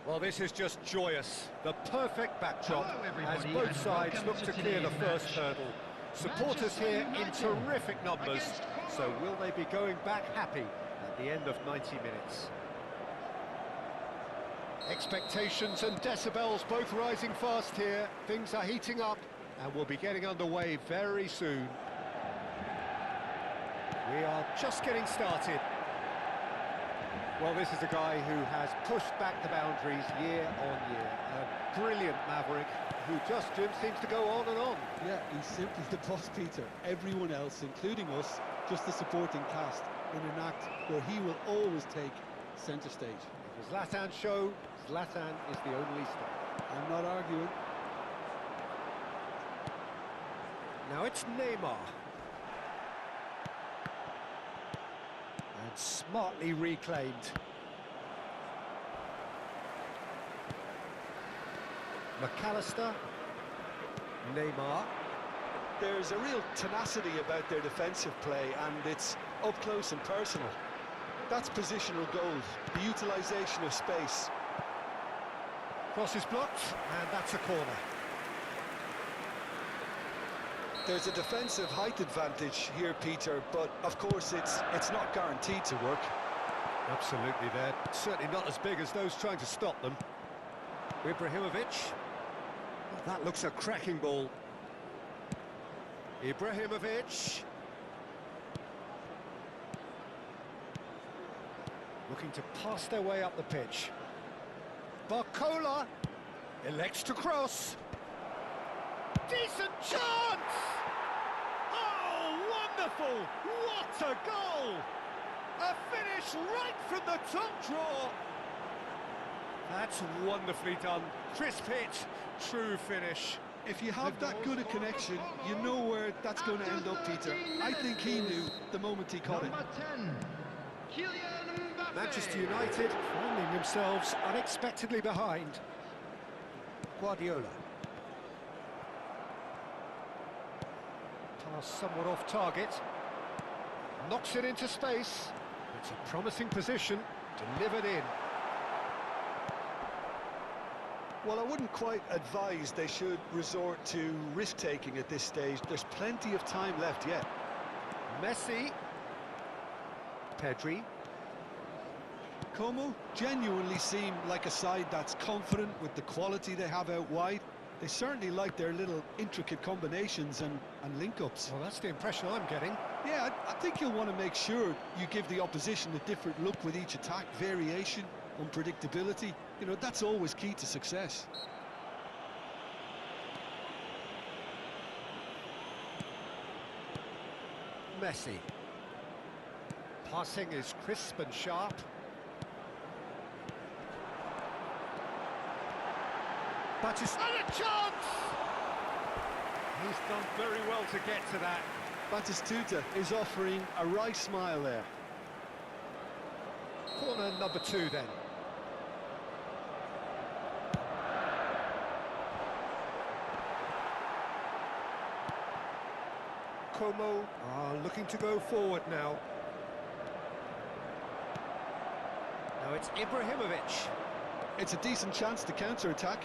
Well, this is just joyous. The perfect backdrop Hello, as everybody, both and sides welcome look to to clear the today's first match. hurdle. Supporters Manchester here in United terrific numbers. against So Como. will they be going back happy at the end of 90 minutes? Expectations and decibels both rising fast here. Things are heating up and we'll be getting underway very soon. We are just getting started. Well, this is a guy who has pushed back the boundaries year on year. A brilliant maverick who just seems to go on and on. Yeah, he's simply the boss, Peter. Everyone else, including us, just the supporting cast in an act where he will always take centre stage. If the Zlatan show, Zlatan is the only star. I'm not arguing. Now it's Neymar. And smartly reclaimed. McAllister. Neymar. There's a real tenacity about their defensive play, and it's up close and personal. That's positional goals, the utilisation of space. Cross is blocked, and that's a corner. There's a defensive height advantage here, Peter, but of course it's not guaranteed to work. Absolutely, they're certainly not as big as those trying to stop them. Ibrahimovic. That looks a cracking ball. Ibrahimovic. Looking to pass their way up the pitch. Barcola elects to cross. Decent chance! Oh, wonderful! What a goal! A finish right from the top draw. That's wonderfully done. Crisp hit, true finish. If you have that good a connection, you know where that's going to end up, Peter. I think he knew the moment he caught it. Number 10, Kylian Mbappe. Manchester United finding themselves unexpectedly behind. Guardiola. Pass somewhat off target. Knocks it into space. It's a promising position, delivered in. Well, I wouldn't quite advise they should resort to risk-taking at this stage. There's plenty of time left yet. Messi. Pedri. Como genuinely seem like a side that's confident with the quality they have out wide. They certainly like their little intricate combinations and link-ups. Well, that's the impression I'm getting. Yeah, I think you'll want to make sure you give the opposition a different look with each attack, variation, unpredictability. You know, that's always key to success. Messi. Passing is crisp and sharp. Batistuta. And a chance! He's done very well to get to that. Batistuta is offering a wry smile there. Corner number 2 then. Como are looking to go forward now. Now it's Ibrahimovic. It's a decent chance to counter-attack.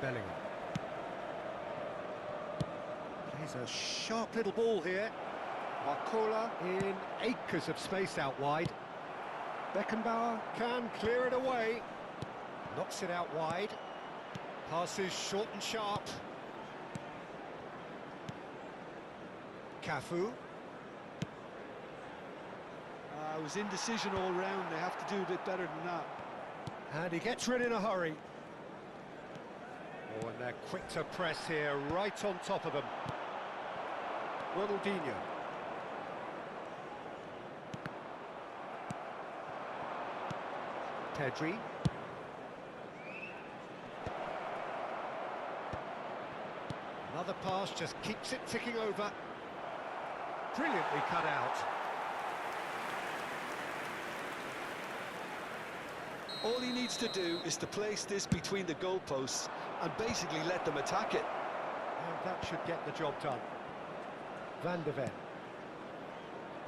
Bellingham. Plays a sharp little ball here. Barcola in acres of space out wide. Beckenbauer can clear it away. Knocks it out wide. Passes short and sharp. Cafu. It was indecision all round. They have to do a bit better than that. And he gets rid in a hurry. Oh, and they're quick to press here, right on top of them. Ronaldinho. Pedri. Another pass just keeps it ticking over. Brilliantly cut out. All he needs to do is to place this between the goalposts and basically let them attack it. And that should get the job done. Van de Ven.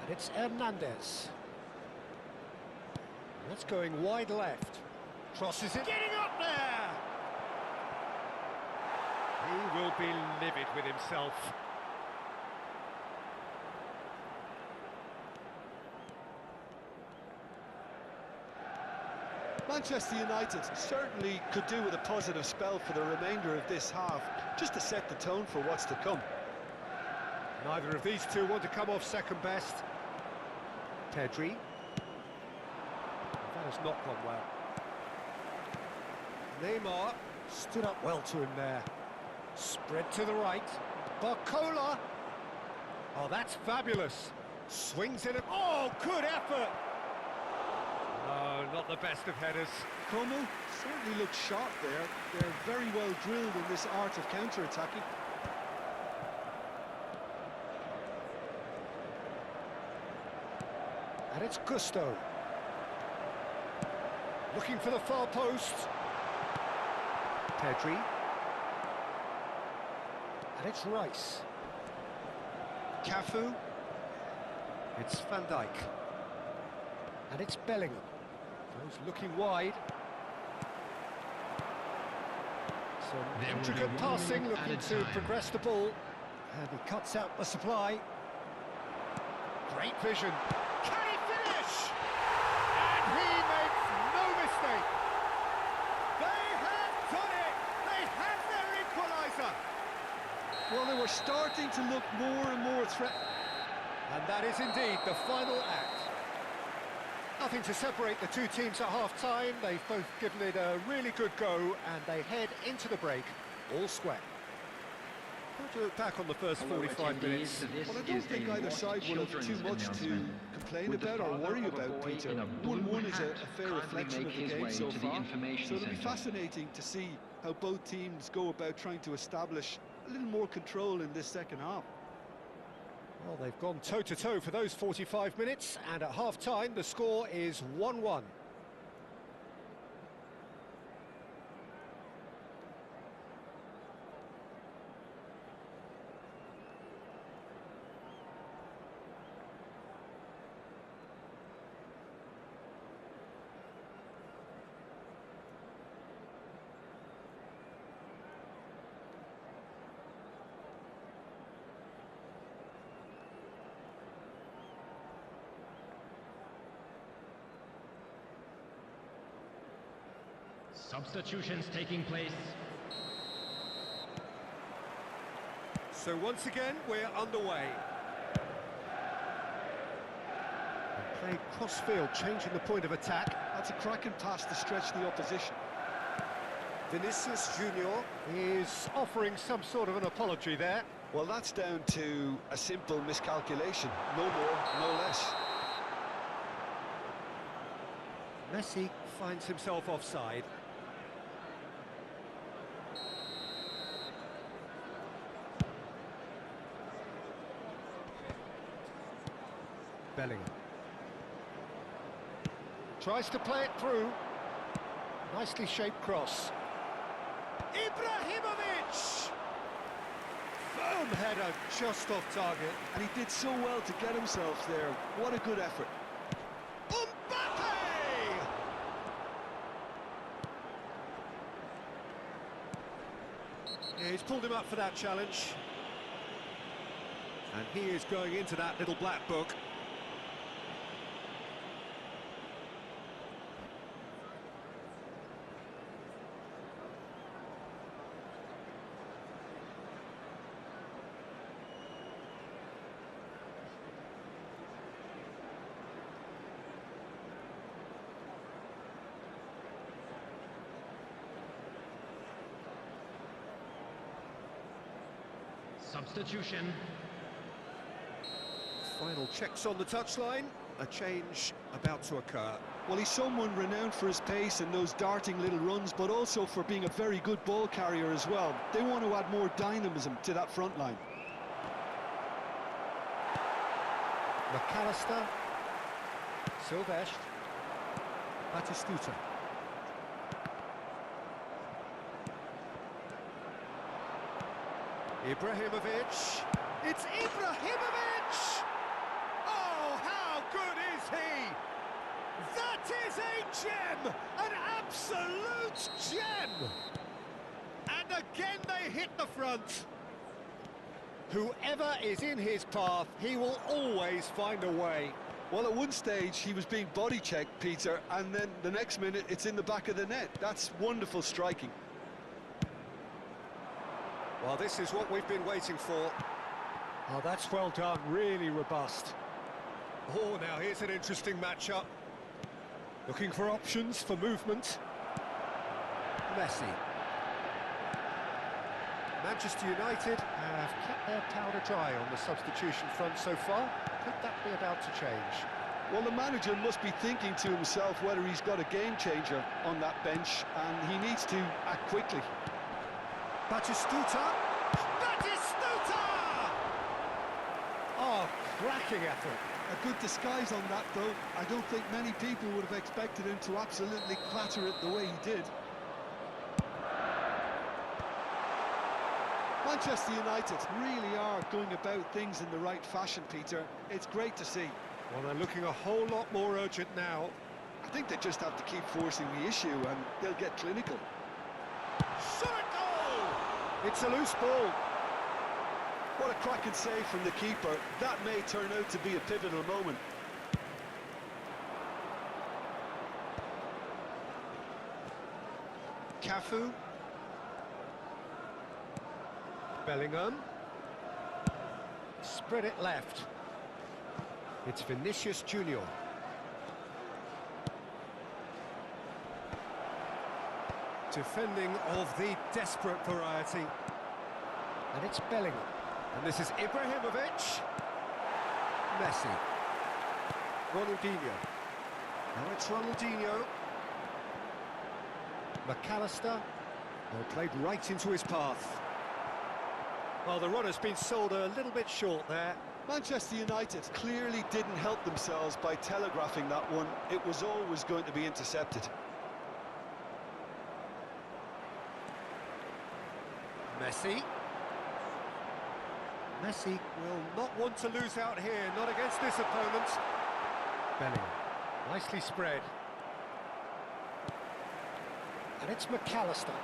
And it's Hernandez. That's going wide left. Crosses it, getting up there! He will be livid with himself. Manchester United certainly could do with a positive spell for the remainder of this half, just to set the tone for what's to come. Neither of these two want to come off second best. Pedri. That has not gone well. Neymar stood up well to him there. Spread to the right. Barcola. Oh, that's fabulous. Swings in it. Oh, good effort. No, not the best of headers. Como certainly looks sharp there. They're very well drilled in this art of counter-attacking. And it's Gusto. Looking for the far post. Pedri. And it's Rice. Cafu. It's Van Dijk. And it's Bellingham. Goes looking wide. Some intricate passing, looking to progress the ball. And he cuts out the supply. Great vision. Can he finish? And he makes no mistake. They have done it. They have their equaliser. Well, they were starting to look more and more threatening. And that is indeed the final act. Nothing to separate the two teams at half-time. They've both given it a really good go, and they head into the break all square. How do you look back on the first 45 minutes? Well, I don't think either side will have too much to complain about or worry about, Peter. 1-1 is a fair reflection of the game so far, so it'll be fascinating to see how both teams go about trying to establish a little more control in this second half. Well, they've gone toe-to-toe for those 45 minutes, and at half-time the score is 1-1. Substitutions taking place. So once again, we're underway. They played cross-field, changing the point of attack. That's a cracking pass to stretch the opposition. Vinicius Junior is offering some sort of an apology there. Well, that's down to a simple miscalculation. No more, no less. Messi finds himself offside. Bellingham tries to play it through. Nicely shaped cross. Ibrahimovic! Firm header, just off target. And he did so well to get himself there. What a good effort. Mbappe! Yeah, he's pulled him up for that challenge. And he is going into that little black book. Substitution. Final checks on the touchline. A change about to occur. Well, he's someone renowned for his pace and those darting little runs, but also for being a very good ball carrier as well. They want to add more dynamism to that front line. McAllister. Silvestre. Batistuta. Ibrahimovic. It's Ibrahimovic! Oh, how good is he? That is a gem! An absolute gem! And again they hit the front. Whoever is in his path, he will always find a way. Well, at one stage he was being body checked, Peter, and then the next minute it's in the back of the net. That's wonderful striking. Well, this is what we've been waiting for. Oh, that's well done, really robust. Oh, now here's an interesting matchup. Looking for options for movement. Messi. Manchester United have kept their powder dry on the substitution front so far. Could that be about to change? Well, the manager must be thinking to himself whether he's got a game changer on that bench, and he needs to act quickly. Batistuta! Batistuta! Oh, cracking effort. A good disguise on that, though. I don't think many people would have expected him to absolutely clatter it the way he did. Manchester United really are going about things in the right fashion, Peter. It's great to see. Well, they're looking a whole lot more urgent now. I think they just have to keep forcing the issue and they'll get clinical. Shot it goal! It's a loose ball. What a cracking save from the keeper. That may turn out to be a pivotal moment. Cafu. Bellingham. Spread it left. It's Vinicius Junior. Defending of the desperate variety. And it's Bellingham. And this is Ibrahimovic. Messi. Ronaldinho. Now it's Ronaldinho. McAllister. Well, played right into his path. Well, the runner's been sold a little bit short there. Manchester United clearly didn't help themselves by telegraphing that one. It was always going to be intercepted. Messi. Messi will not want to lose out here, not against this opponent. Bellingham, nicely spread. And it's McAllister.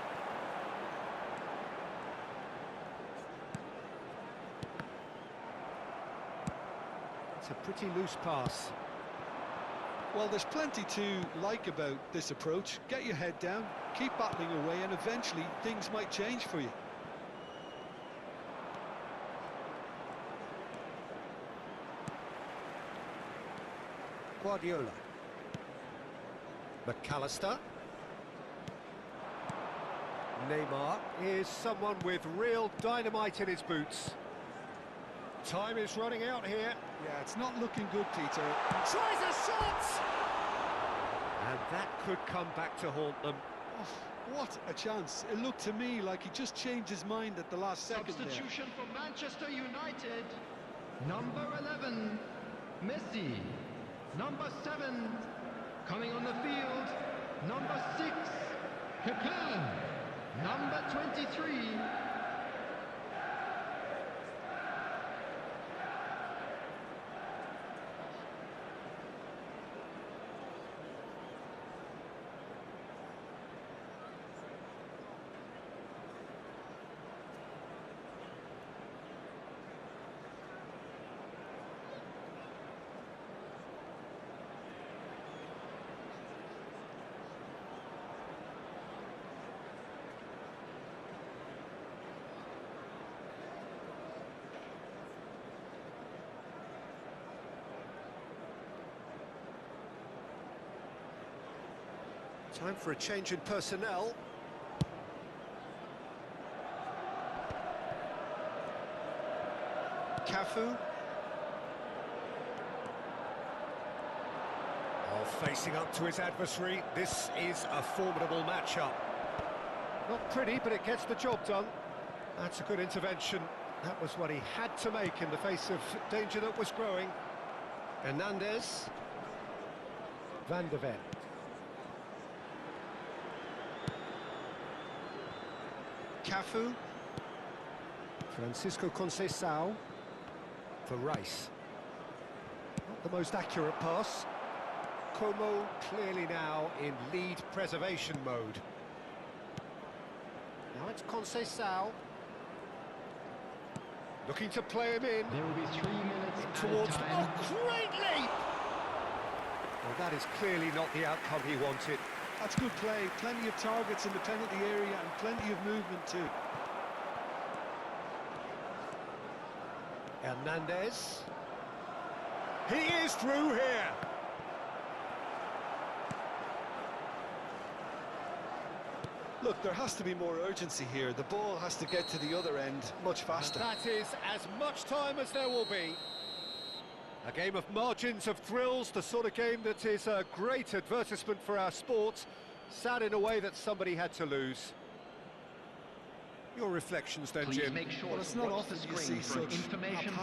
It's a pretty loose pass. Well, there's plenty to like about this approach. Get your head down, keep battling away, and eventually things might change for you. Guardiola. McAllister. Neymar is someone with real dynamite in his boots. Time is running out here. Yeah, it's not looking good, Peter. Tries a shot! And that could come back to haunt them. Oh, what a chance. It looked to me like he just changed his mind at the last second there. Substitution for Manchester United. Number 11, Messi. Number 7, coming on the field. Number 6, Pepe. Number 23. Time for a change in personnel. Cafu. Oh, facing up to his adversary. This is a formidable matchup. Not pretty, but it gets the job done. That's a good intervention. That was what he had to make in the face of danger that was growing. Hernandez. Van de Ven. Cafu. Francisco Conceição for Rice. Not the most accurate pass. Como clearly now in lead preservation mode. Now it's Conceição. Looking to play him in. There will be 3 minutes Towards... added time. Oh, great leap! Well, that is clearly not the outcome he wanted. That's good play. Plenty of targets in the penalty area and plenty of movement too. Hernandez. He is through here. Look, there has to be more urgency here. The ball has to get to the other end much faster. And that is as much time as there will be. A game of margins of thrills, the sort of game that is a great advertisement for our sport. Sad in a way that somebody had to lose. Your reflections then, Please Jim? make sure Well, it's to not watch often the you screen see for such information